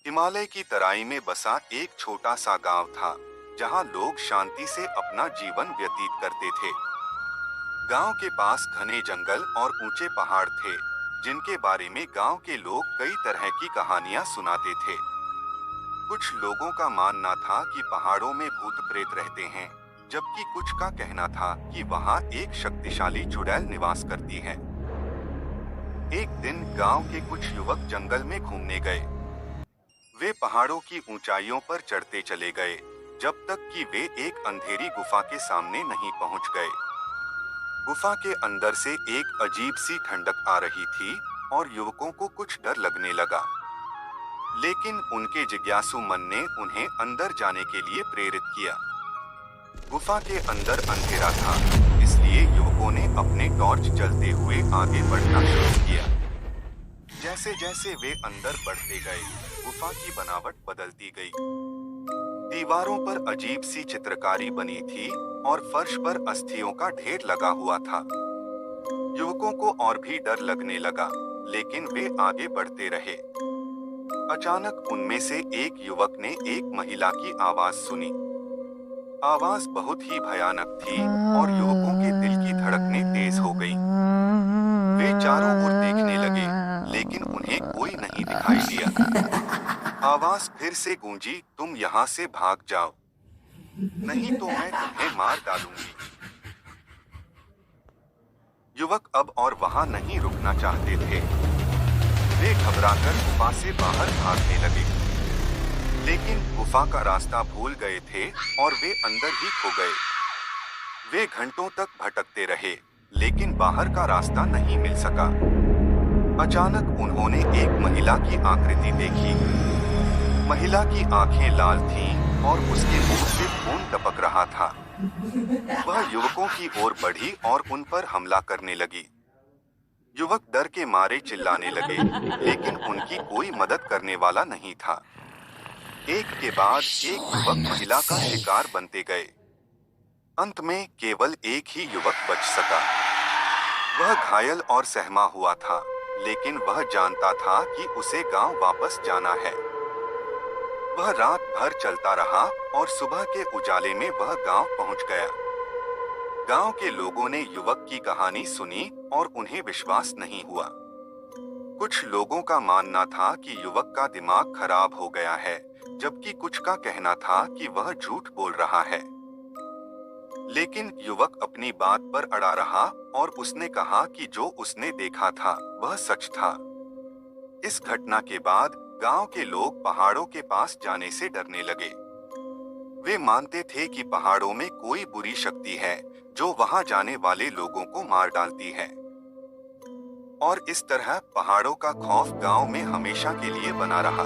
हिमालय की तराई में बसा एक छोटा सा गांव था, जहां लोग शांति से अपना जीवन व्यतीत करते थे। गांव के पास घने जंगल और ऊंचे पहाड़ थे, जिनके बारे में गांव के लोग कई तरह की कहानियां सुनाते थे। कुछ लोगों का मानना था कि पहाड़ों में भूत प्रेत रहते हैं, जबकि कुछ का कहना था कि वहां एक शक्तिशाली चुड़ैल निवास करती है। एक दिन गांव के कुछ युवक जंगल में घूमने गए। वे पहाड़ों की ऊंचाइयों पर चढ़ते चले गए, जब तक कि वे एक अंधेरी गुफा के सामने नहीं पहुंच गए। गुफा के अंदर से एक अजीब सी ठंडक आ रही थी और युवकों को कुछ डर लगने लगा। लेकिन उनके जिज्ञासु मन ने उन्हें अंदर जाने के लिए प्रेरित किया। गुफा के अंदर अंधेरा था, इसलिए युवकों ने अपने टॉर्च जलते हुए आगे बढ़ना शुरू किया। जैसे जैसे वे अंदर बढ़ते गए, गुफा की बनावट बदलती गई। दीवारों पर अजीब सी चित्रकारी बनी थी और फर्श पर अस्थियों का ढेर लगा हुआ था। युवकों को और भी डर लगने लगा, लेकिन वे आगे बढ़ते रहे। अचानक उनमें से एक युवक ने एक महिला की आवाज सुनी। आवाज बहुत ही भयानक थी और युवकों के दिल की धड़कनें तेज हो गई। वे चारों ओर देखने लगे, लेकिन उन्हें कोई नहीं दिखाई दिया। आवाज फिर से गूंजी, तुम यहाँ से भाग जाओ, नहीं तो मैं तुम्हें मार डालूंगी। युवक अब और वहां नहीं रुकना चाहते थे। वे घबराकर गुफा से बाहर भागने लगे, लेकिन गुफा का रास्ता भूल गए थे और वे अंदर ही खो गए। वे घंटों तक भटकते रहे, लेकिन बाहर का रास्ता नहीं मिल सका। अचानक उन्होंने एक महिला की आकृति देखी। महिला की आंखें लाल थीं और उसके मुंह से खून टपक रहा था। वह युवकों की ओर बढ़ी और उन पर हमला करने लगी। युवक डर के मारे चिल्लाने लगे, लेकिन उनकी कोई मदद करने वाला नहीं था। एक के बाद एक युवक महिला का शिकार बनते गए। अंत में केवल एक ही युवक बच सका। वह घायल और सहमा हुआ था, लेकिन वह जानता था कि उसे गांव वापस जाना है। वह रात भर चलता रहा और सुबह के उजाले में वह गांव पहुंच गया। गांव के लोगों ने युवक की कहानी सुनी और उन्हें विश्वास नहीं हुआ। कुछ लोगों का मानना था कि युवक का दिमाग खराब हो गया है, जबकि कुछ का कहना था कि वह झूठ बोल रहा है। लेकिन युवक अपनी बात पर अड़ा रहा और उसने कहा कि जो उसने देखा था वह सच था। इस घटना के बाद गांव के लोग पहाड़ों के पास जाने से डरने लगे। वे मानते थे कि पहाड़ों में कोई बुरी शक्ति है जो वहां जाने वाले लोगों को मार डालती है। और इस तरह पहाड़ों का खौफ गांव में हमेशा के लिए बना रहा।